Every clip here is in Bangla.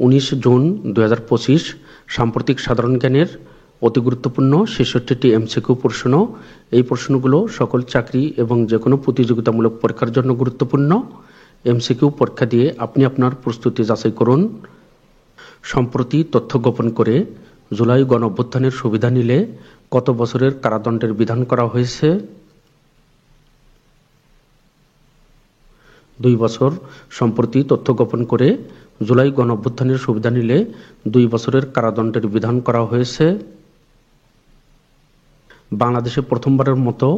19 জুন 2025 সাম্প্রতিক সাধারণ জ্ঞানের অতি গুরুত্বপূর্ণ 66টি এমসিকিউ প্রশ্ন। এই প্রশ্নগুলো সকল চাকরি এবং যে কোনো প্রতিযোগিতামূলক পরীক্ষার জন্য গুরুত্বপূর্ণ। এমসিকিউ পরীক্ষা দিয়ে আপনি আপনার প্রস্তুতি যাচাই করুন। সম্প্রতি তথ্য গোপন করে জুলাই গণঅভ্যুত্থানের সুবিধা নিলে কত বছরের কারাদণ্ডের বিধান করা হয়েছে? 2 বছর। সম্প্রতি তথ্য গোপন করে জুলাই গণঅভ্যুত্থানের সুবিধা নিলে 2 বছরের কারাদণ্ডের বিধান করা হয়েছে। বাংলাদেশে প্রথমবারের মতো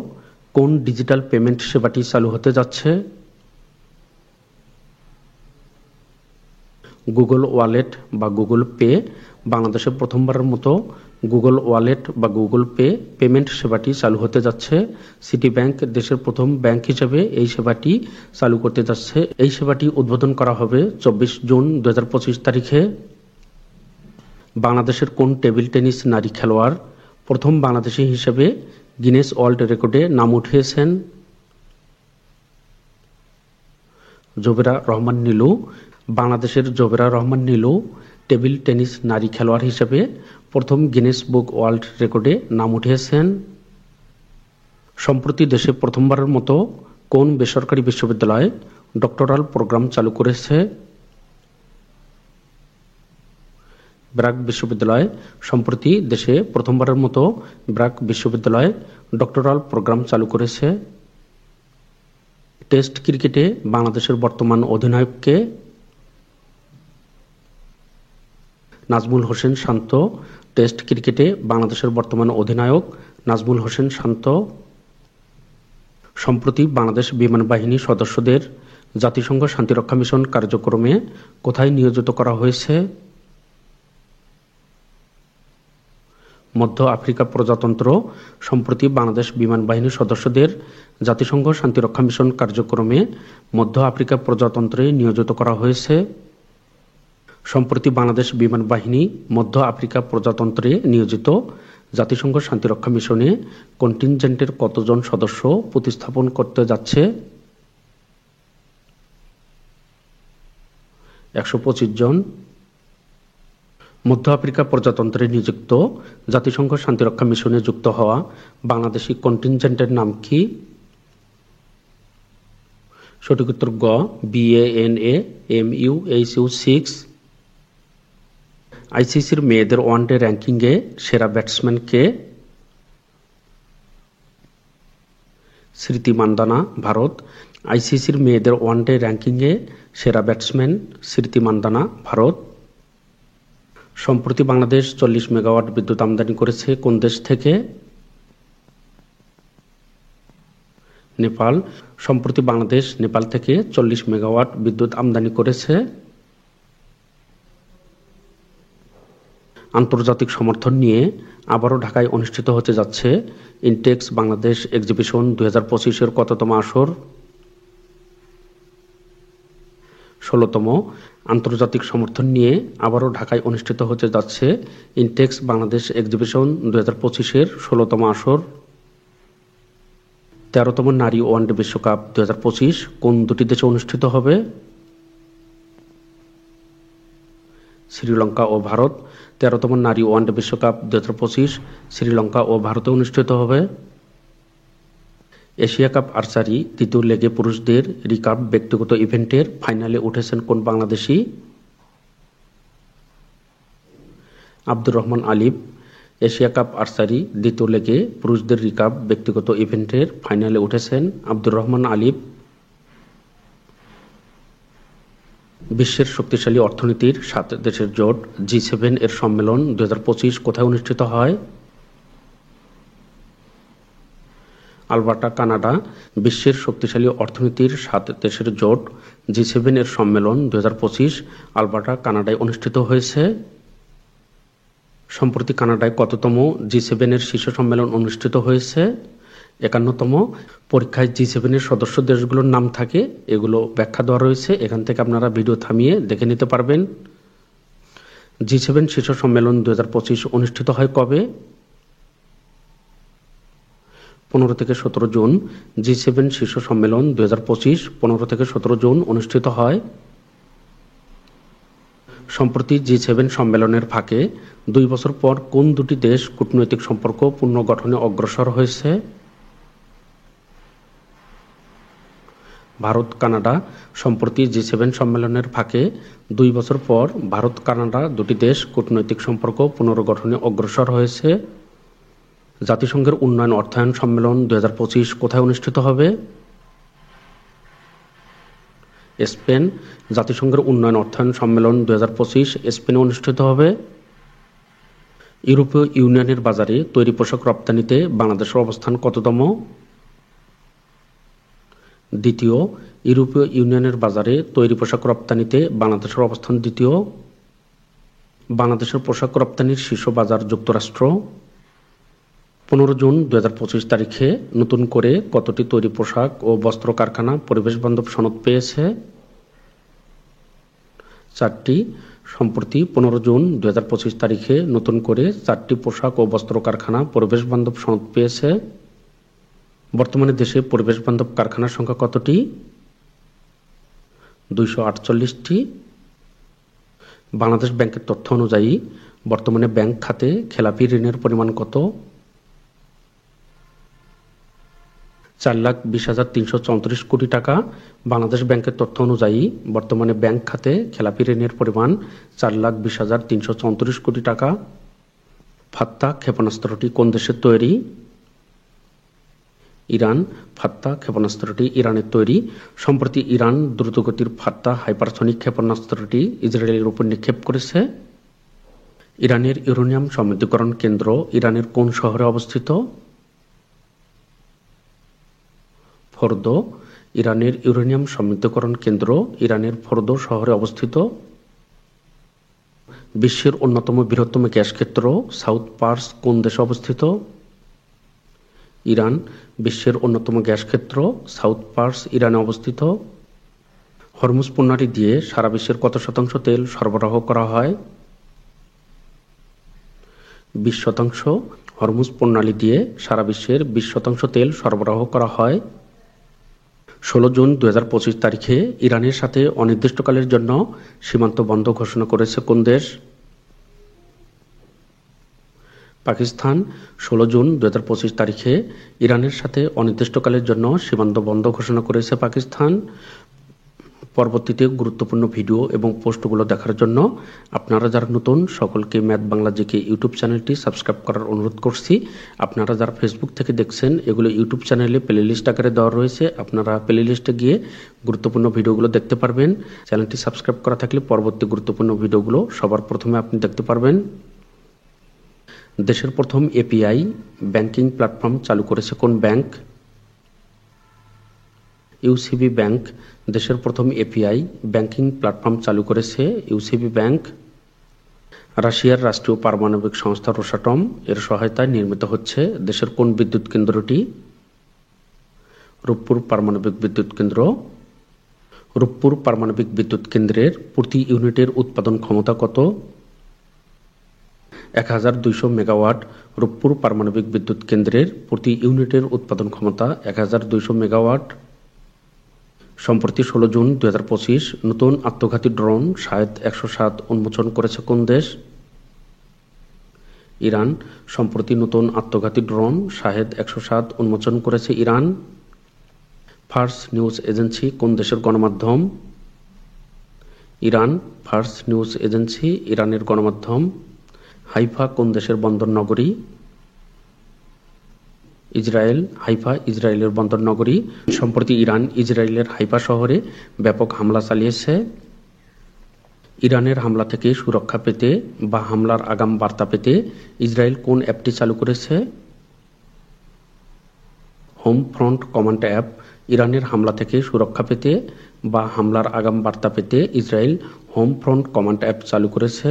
কোন ডিজিটাল পেমেন্ট সেবাটি চালু হতে যাচ্ছে? গুগল ওয়ালেট বা গুগল পে। বাংলাদেশে প্রথমবারের মতো গুগল ওয়ালেট বা গুগল পে পেমেন্ট সেবাটি চালু হতে যাচ্ছে। সিটি ব্যাংক দেশের প্রথম ব্যাংক হিসেবে এই সেবাটি চালু করতে যাচ্ছে। এই সেবাটি উদ্বোধন করা হবে 24 জুন 2025 তারিখে। বাংলাদেশের কোন টেবিল টেনিস নারী খেলোয়াড় প্রথম বাংলাদেশী হিসেবে গিনেস ওয়ার্ল্ড রেকর্ডে নাম উঠিয়েছেন? জোবেরা রহমান নীলু। বাংলাদেশের জোবেরা রহমান নীলু টেবিল টেনিস নারী খেলোয়াড় হিসেবে প্রথম গিনেস বুক ওয়ার্ল্ড রেকর্ডে নাম উঠিয়েছেন। সম্প্রতি দেশে প্রথমবারের মতো কোন বেসরকারি বিশ্ববিদ্যালয় ডক্টরাল প্রোগ্রাম চালু করেছে? ব্র্যাক বিশ্ববিদ্যালয়। সম্প্রতি দেশে প্রথমবারের মতো ব্র্যাক বিশ্ববিদ্যালয় ডক্টরাল প্রোগ্রাম চালু করেছে। টেস্ট ক্রিকেটে বাংলাদেশের বর্তমান অধিনায়ক কে? নাজমুল হোসেন শান্ত। টেস্ট ক্রিকেটে বাংলাদেশের বর্তমান অধিনায়ক নাজমুল হোসেন শান্ত। সম্প্রতি বাংলাদেশ বিমান বাহিনী সদস্যদের জাতিসংঘ শান্তিরক্ষা মিশন কার্যক্রমে কোথায় নিয়োজিত করা হয়েছে? মধ্য আফ্রিকা প্রজাতন্ত্র। সম্প্রতি বাংলাদেশ বিমান বাহিনীর সদস্যদের জাতিসংঘ শান্তিরক্ষা মিশন কার্যক্রমে মধ্য আফ্রিকা প্রজাতন্ত্রে নিয়োজিত করা হয়েছে। সম্প্রতি বাংলাদেশ বিমান বাহিনী মধ্য আফ্রিকা প্রজাতন্ত্রে নিয়োজিত জাতিসংঘ শান্তিরক্ষা মিশনে কন্টিনজেন্টের কতজন সদস্য প্রতিস্থাপন করতে যাচ্ছে? 125 জন। মধ্য আফ্রিকা প্রজাতন্ত্রে নিযুক্ত জাতিসংঘ শান্তিরক্ষা মিশনে যুক্ত হওয়া বাংলাদেশি কন্টিনজেন্টের নাম কি? সঠিক উত্তর গ, BANAMUHU6। আইসিসির মেয়েদের ওয়ানডে র্যাঙ্কিংয়ে সেরা ব্যাটসম্যান কে? স্মৃতি মান্দানা, ভারত। আইসিসির মেয়েদের ওয়ানডে র্যাঙ্কিংয়ে সেরা ব্যাটসম্যান স্মৃতি মান্দানা, ভারত। সম্প্রতি বাংলাদেশ 40 মেগাওয়াট বিদ্যুৎ আমদানি করেছে কোন দেশ থেকে? নেপাল। সম্প্রতি বাংলাদেশ নেপাল থেকে 40 মেগাওয়াট বিদ্যুৎ আমদানি করেছে। আন্তর্জাতিক সমর্থন নিয়ে আবারও ঢাকায় অনুষ্ঠিত হতে যাচ্ছে ইনটেক্স বাংলাদেশ এক্সিবিশন 2025-এর কততম আসর? 16তম। আন্তর্জাতিক সমর্থন নিয়ে আবারও ঢাকায় অনুষ্ঠিত হতে যাচ্ছে ইনটেক্স বাংলাদেশ এক্সিবিশন 2025-এর 16তম আসর। 13তম নারী ওয়ানডে বিশ্বকাপ 2025 কোন দুটি দেশে অনুষ্ঠিত হবে? শ্রীলঙ্কা ও ভারত। 13তম নারী ওয়ানডে বিশ্বকাপ 2025 শ্রীলঙ্কা ও ভারতে অনুষ্ঠিত হবে। এশিয়া কাপ আর্চারি দ্বিতীয় লেগে পুরুষদের রিকার্ভ ব্যক্তিগত ইভেন্টের ফাইনালে উঠেছেন কোন বাংলাদেশি? আব্দুর রহমান আলিফ। এশিয়া কাপ আর্চারি দ্বিতীয় লেগে পুরুষদের রিকার্ভ ব্যক্তিগত ইভেন্টের ফাইনালে উঠেছেন আব্দুর রহমান আলিফ। বিশ্বের শক্তিশালী অর্থনীতির 7 দেশের জোট G7 এর সম্মেলন 2025 কোথায় অনুষ্ঠিত হয়? Alberta, Canada. বিশ্বের শক্তিশালী অর্থনীতির 7 দেশের জোট G7 এর সম্মেলন 2025 আলবার্টা, কানাডায় অনুষ্ঠিত হয়েছে। সম্প্রতি কানাডায় কততম G7 এর শীর্ষ সম্মেলন অনুষ্ঠিত হয়েছে? 51তম। পরীক্ষায় G7 এর সদস্য দেশগুলোর নাম থাকে, এগুলো ব্যাখ্যা দেওয়া রয়েছে, এখান থেকে আপনারা ভিডিও থামিয়ে দেখে নিতে পারবেন। G7 শীর্ষ সম্মেলন 2025 অনুষ্ঠিত হয় কবে? 15 থেকে 17 জুন। G7 শীর্ষ সম্মেলন 2025 15 থেকে 17 জুন অনুষ্ঠিত হয়। সম্প্রতি G7 সম্মেলনের ফাঁকে 2 বছর পর কোন দুটি দেশ কূটনৈতিক সম্পর্ক পুনর্গঠনে অগ্রসর হয়েছে? ভারত কানাডা। সম্প্রতি G7 সম্মেলনের ফাঁকে 2 বছর পর ভারত কানাডা দুটি দেশ কূটনৈতিক সম্পর্ক পুনর্গঠনে অগ্রসর হয়েছে। জাতিসংঘের উন্নয়ন অর্থায়ন সম্মেলন 2025 কোথায় অনুষ্ঠিত হবে? স্পেন। জাতিসংঘের উন্নয়ন অর্থায়ন সম্মেলন 2025 স্পেনে অনুষ্ঠিত হবে। ইউরোপীয় ইউনিয়নের বাজারে তৈরি পোশাক রপ্তানিতে বাংলাদেশের অবস্থান কততম? দ্বিতীয়। ইউরোপীয় ইউনিয়নের বাজারে তৈরি পোশাক রপ্তানিতে বাংলাদেশের অবস্থান দ্বিতীয়। বাংলাদেশের পোশাক রপ্তানির শীর্ষ বাজার যুক্তরাষ্ট্র। 15 জুন 2025 তারিখে নতুন করে কতটি তৈরি পোশাক ও বস্ত্র কারখানা পরিবেশ বান্ধব সনদ পেয়েছে? 4টি। সম্প্রতি 15 জুন 2025 তারিখে নতুন করে 4টি পোশাক ও বস্ত্র কারখানা পরিবেশ বান্ধব সনদ পেয়েছে। বর্তমানে দেশে পরিবেশ বান্ধব কারখানার সংখ্যা কতটি? 248টি। বাংলাদেশ ব্যাংকের তথ্য অনুযায়ী বর্তমানে ব্যাংক খাতে খেলাপি ঋণের পরিমাণ কত? 4,20,334 কোটি টাকা। বাংলাদেশ ব্যাংকের তথ্য অনুযায়ী বর্তমানে ব্যাংক খাতে খেলাপি ঋণের পরিমাণ 4,20,334 কোটি টাকা। ফাত্তা ক্ষেপণাস্ত্রটি কোন দেশের তৈরি? ইরান। ফাত্তা ক্ষেপণাস্ত্রটি ইরানের তৈরি। সম্প্রতি ইরান দ্রুতগতির ফাত্তা হাইপারসনিক ক্ষেপণাস্ত্রটি ইসরায়েলের উপর নিক্ষেপ করেছে। ইরানের ইউরেনিয়াম সমৃদ্ধকরণ কেন্দ্র ইরানের কোন শহরে অবস্থিত? ফোর্দো। ইরানের ইউরেনিয়াম সমৃদ্ধকরণ কেন্দ্র ইরানের ফোর্দো শহরে অবস্থিত। বিশ্বের অন্যতম বৃহত্তম গ্যাস ক্ষেত্র সাউথ পার্স কোন দেশে অবস্থিত? ইরান। বিশ্বের অন্যতম গ্যাস ক্ষেত্র সাউথ পার্স ইরানে অবস্থিত। হরমুজ প্রণালী দিয়ে সারা বিশ্বের কত শতাংশ তেল সরবরাহ করা হয়? 20%। হরমুজ প্রণালী দিয়ে সারা বিশ্বের 20% তেল সরবরাহ করা হয়। 16 জুন 2025 তারিখে ইরানের সাথে অনির্দিষ্টকালের জন্য সীমান্ত বন্ধ ঘোষণা করেছে কোন দেশ? পাকিস্তান। 16 জুন 2025 তারিখে ইরানের সাথে অনির্দিষ্টকালের জন্য সীমান্ত বন্ধ ঘোষণা করেছে পাকিস্তান। পরবর্তীতে গুরুত্বপূর্ণ ভিডিও এবং পোস্টগুলো দেখার জন্য আপনারা যারা নতুন সকলকে ম্যাথ বাংলা জিকে ইউটিউব চ্যানেলটি সাবস্ক্রাইব করার অনুরোধ করছি। আপনারা যারা ফেসবুক থেকে দেখছেন এগুলো ইউটিউব চ্যানেলে প্লেলিস্ট আকারে দেওয়া রয়েছে, আপনারা প্লেলিস্টে গিয়ে গুরুত্বপূর্ণ ভিডিওগুলো দেখতে পারবেন। চ্যানেলটি সাবস্ক্রাইব করা থাকলে পরবর্তী গুরুত্বপূর্ণ ভিডিওগুলো সবার প্রথমে আপনি দেখতে পারবেন। দেশের প্রথম এপিআই ব্যাংকিং প্ল্যাটফর্ম চালু করেছে কোন ব্যাংক? UCB bank. দেশের প্রথম এপিআই ব্যাংকিং প্ল্যাটফর্ম চালু করেছে ইউসিবি ব্যাংক। রাশিয়ার রাষ্ট্রীয় পারমাণবিক সংস্থা রোসাটম এর সহায়তায় নির্মিত হচ্ছে দেশের কোন বিদ্যুৎ কেন্দ্রটি? রূপপুর পারমাণবিক বিদ্যুৎ কেন্দ্র। রূপপুর পারমাণবিক বিদ্যুৎ কেন্দ্রের প্রতি ইউনিটের উৎপাদন ক্ষমতা কত? 1200 মেগাওয়াট। রূপপুর পারমাণবিক বিদ্যুৎ কেন্দ্রের প্রতি ইউনিটের উৎপাদন ক্ষমতা 1200 মেগাওয়াট। সম্প্রতি 16 জুন 2025 নতুন আত্মঘাতী ড্রোন শাহেদ 107 উন্মোচন করেছে কোন দেশ? ইরান। সম্প্রতি নতুন আত্মঘাতী ড্রোন শাহেদ 107 উন্মোচন করেছে ইরান। ফার্স নিউজ এজেন্সি কোন দেশের গণমাধ্যম? ইরান। ফার্স নিউজ এজেন্সি ইরানের গণমাধ্যম। হাইফা কোন দেশের বন্দর নগরী? ইসরায়েল। হাইফা ইসরায়েলের বন্দর নগরী। সম্প্রতি ইরান ইসরায়েলের হাইফা শহরে ব্যাপক হামলা চালিয়েছে। ইরানের হামলা থেকে সুরক্ষা পেতে বা হামলার আগাম বার্তা পেতে ইসরায়েল কোন অ্যাপটি চালু করেছে? Home front command app. ইরানের হামলা থেকে সুরক্ষা পেতে বা হামলার আগাম বার্তা পেতে Israel home front command app চালু করেছে।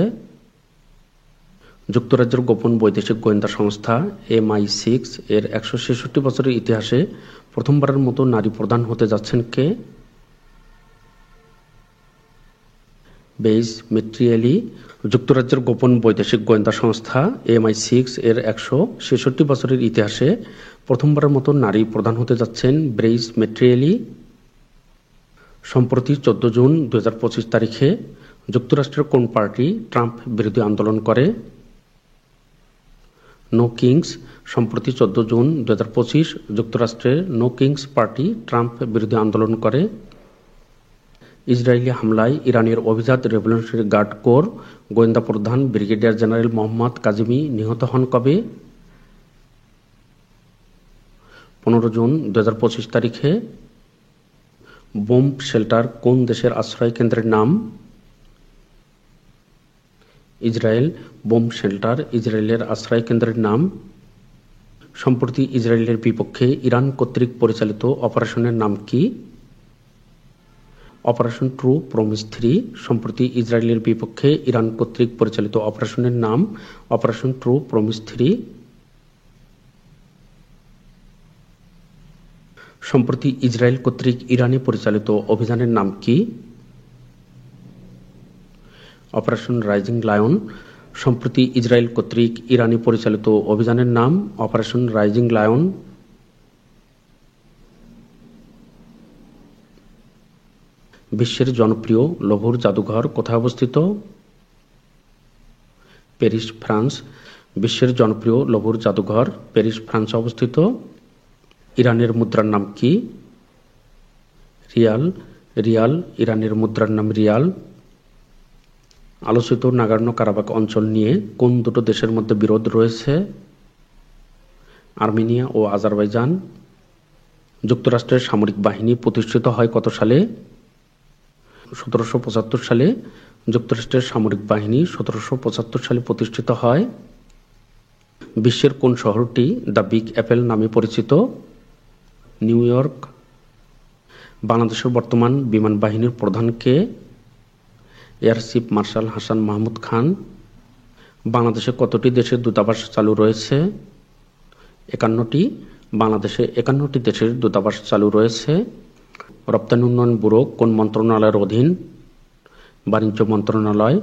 যুক্তরাজ্যের গোপন বৈদেশিক গোয়েন্দা সংস্থা MI6 এর 166 বছরের ইতিহাসে প্রথমবারের মতো নারী প্রধান হতে যাচ্ছেন কে? বেইজ মেট্রিয়েলি। যুক্তরাজ্যের গোপন বৈদেশিক গোয়েন্দা সংস্থা MI6 এর 166 বছরের ইতিহাসে প্রথমবারের মতো নারী প্রধান হতে যাচ্ছেন বেইজ মেট্রিয়েলি। সম্প্রতি 14 জুন 2025 তারিখে যুক্তরাষ্ট্রের কোন পার্টি ট্রাম্প বিরোধী আন্দোলন করে? No kings. সম্প্রতি 14 জুন 2025 যুক্তরাষ্ট্রের নো কিংস পার্টি ট্রাম্প বিরোধী আন্দোলন করে। ইসরায়েলি হামলায় ইরানের অভিজাত রেভলিউশনারি গার্ড কোর গোয়েন্দা প্রধান ব্রিগেডিয়ার জেনারেল মোহাম্মদ কাজিমি নিহত হন কবে? 15 জুন 2025 তারিখে। বোম্ব শেল্টার কোন দেশের আশ্রয় কেন্দ্রের নাম? ইসরায়েল। বোম্ব শেল্টার ইসরায়েলের আশ্রয় কেন্দ্রের নাম। সম্প্রতি ইসরায়েলের বিপক্ষে ইরান কর্তৃক পরিচালিত অপারেশনের নাম কি? Operation true promise 3। সম্প্রতি ইসরায়েলের বিপক্ষে ইরান কর্তৃক পরিচালিত অপারেশনের নাম অপারেশন ট্রু প্রমিস 3। সম্প্রতি ইসরায়েল কর্তৃক ইরানে পরিচালিত অভিযানের নাম কি? Operation rising lion. সম্প্রতি ইসরায়েল কর্তৃক ইরানে পরিচালিত অভিযানের নাম অপারেশন রাইজিং লায়ন। বিশ্বের জনপ্রিয় লৌহর জাদুঘর কোথায় অবস্থিত? Paris, France. বিশ্বের জনপ্রিয় লৌহর জাদুঘর প্যারিস, ফ্রান্সে অবস্থিত। ইরানের মুদ্রার নাম কি? রিয়াল। রিয়াল ইরানের মুদ্রার নাম রিয়াল। আলোচিত নাগোর্নো কারাবাখ অঞ্চল নিয়ে কোন দুটো দেশের মধ্যে বিরোধ রয়েছে? আর্মেনিয়া ও আজারবাইজান। যুক্তরাষ্ট্রের সামরিক বাহিনী প্রতিষ্ঠিত হয় কত সালে? 1775 সালে। যুক্তরাষ্ট্রের সামরিক বাহিনী 1775 সালে প্রতিষ্ঠিত হয়। বিশ্বের কোন শহরটি দ্য বিগ অ্যাপেল নামে পরিচিত? New York. বাংলাদেশের বর্তমান বিমান বাহিনীর প্রধান কে? Air chief marshal Hasan Mahmud Khan. বাংলাদেশে কতটি দেশের দূতাবাস চালু রয়েছে? 51টি। বাংলাদেশে 51টি দেশের দূতাবাস চালু রয়েছে। রপ্তানি উন্নয়ন ব্যুরো কোন মন্ত্রণালয়ের অধীন? বাণিজ্য মন্ত্রণালয়।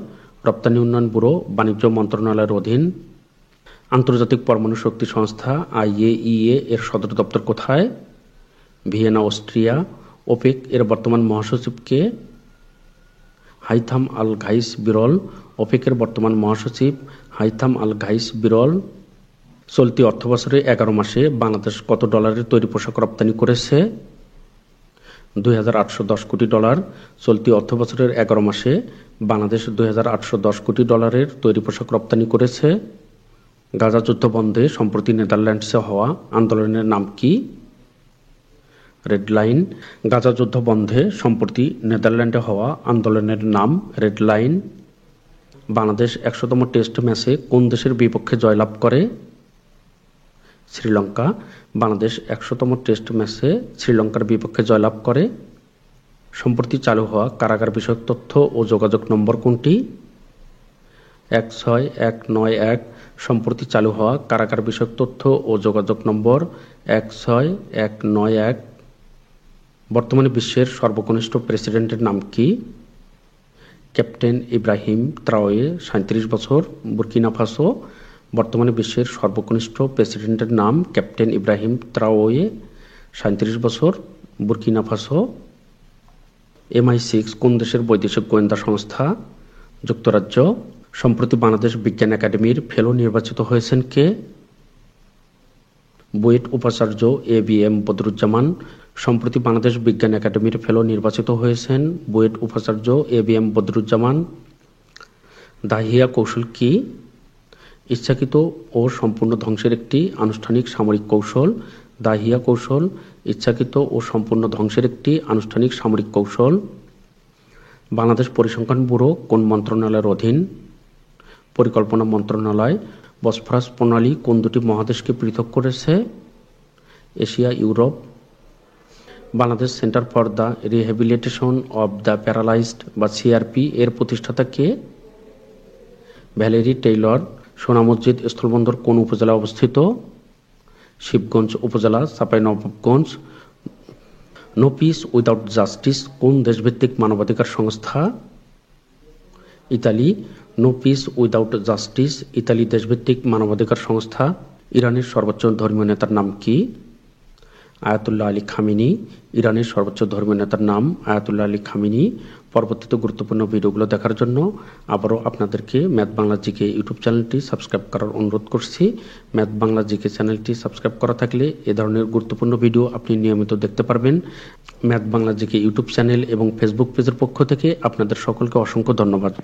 রপ্তানি উন্নয়ন ব্যুরো বাণিজ্য মন্ত্রণালয়ের অধীন। আন্তর্জাতিক পরমাণু শক্তি সংস্থা IAEA এর সদর দপ্তর কোথায়? Vienna, Austria. ওপেক এর বর্তমান মহাসচিব কে? হাইথাম আল ঘাইস বিরল। ওপেকের বর্তমান মহাসচিব হাইথাম আল ঘাইস বিরল। চলতি অর্থবছরে 11 মাসে বাংলাদেশ কত ডলারের তৈরি পোশাক রপ্তানি করেছে? 2810 কোটি ডলার। চলতি অর্থবছরের 11 মাসে বাংলাদেশ 2810 কোটি ডলারের তৈরি পোশাক রপ্তানি করেছে। গাজা যুদ্ধ বন্ধে সম্প্রতি নেদারল্যান্ডসে হওয়া আন্দোলনের নাম কি? Red line. গাজা যুদ্ধ বন্ধে সম্প্রতি নেদারল্যান্ডে হওয়া আন্দোলনের নাম রেড লাইন। বাংলাদেশ 100তম টেস্ট ম্যাচে কোন দেশের বিপক্ষে জয়লাভ করে? শ্রীলঙ্কা। বাংলাদেশ 100তম টেস্ট ম্যাচে শ্রীলঙ্কার বিপক্ষে জয়লাভ করে। সম্প্রতি চালু হওয়া কারাগার বিষয়ক তথ্য ও যোগাযোগ নম্বর কোনটি? 16191। সম্প্রতি চালু হওয়া কারাগার বিষয়ক তথ্য ও যোগাযোগ নম্বর 16191। বর্তমানে বিশ্বের সর্বকনিষ্ঠ প্রেসিডেন্টের নাম কি? ক্যাপ্টেন ইব্রাহিম ত্রাওয়ে, 37 বছর, বুর্কিনা ফাসো। বর্তমানে বিশ্বের সর্বকনিষ্ঠ প্রেসিডেন্টের নাম ক্যাপ্টেন ইব্রাহিম ত্রাওয়ে, 37 বছর, বুর্কিনা ফাসো। MI6 কোন দেশের বৈদেশিক গোয়েন্দা সংস্থা? যুক্তরাজ্য। সম্প্রতি বাংলাদেশ বিজ্ঞান একাডেমির ফেলো নির্বাচিত হয়েছেন কে? বুয়েট উপাচার্য ABM বদরুজ্জামান। সম্প্রতি বাংলাদেশ বিজ্ঞান একাডেমির ফেলো নির্বাচিত হয়েছেন বুয়েট উপাচার্য ABM বদরুজ্জামান। দাহিয়া কৌশল কি? ইচ্ছাকৃত ও সম্পূর্ণ ধ্বংসের একটি আনুষ্ঠানিক সামরিক কৌশল। দাহিয়া কৌশল ইচ্ছাকৃত ও সম্পূর্ণ ধ্বংসের একটি আনুষ্ঠানিক সামরিক কৌশল। বাংলাদেশ পরিসংখ্যান ব্যুরো কোন মন্ত্রণালয়ের অধীন? পরিকল্পনা মন্ত্রণালয়। বসফরাস প্রণালী কোন দুটি মহাদেশকে পৃথক করেছে? Asia, Europe. Bangladesh centre for the rehabilitation of the paralysed বা CRP এর প্রতিষ্ঠাতা কে? Valerie Taylor. সোনা মসজিদ স্থলবন্দর কোন উপজেলায় অবস্থিত? শিবগঞ্জ উপজেলা, Chapainawabganj. No peace without justice কোন দেশভিত্তিক মানবাধিকার সংস্থা? Italy. No peace without justice Italy দেশভিত্তিক মানবাধিকার সংস্থা। ইরানের সর্বোচ্চ ধর্মীয় নেতার নাম কি? Ayatollah Ali Khamenei. ইরানের সর্বোচ্চ ধর্মীয় নেতার নাম আয়াতুল্লাহ আলী খামেনি। পরবর্তীতে গুরুত্বপূর্ণ ভিডিওগুলো দেখার জন্য আবারও আপনাদেরকে ম্যাথ বাংলা জিকে ইউটিউব চ্যানেলটি সাবস্ক্রাইব করার অনুরোধ করছি। ম্যাথ বাংলা জিকে চ্যানেলটি সাবস্ক্রাইব করা থাকলে এ ধরনের গুরুত্বপূর্ণ ভিডিও আপনি নিয়মিত দেখতে পারবেন। Math Bangla GK YouTube channel এবং ফেসবুক পেজের পক্ষ থেকে আপনাদের সকলকে অসংখ্য ধন্যবাদ।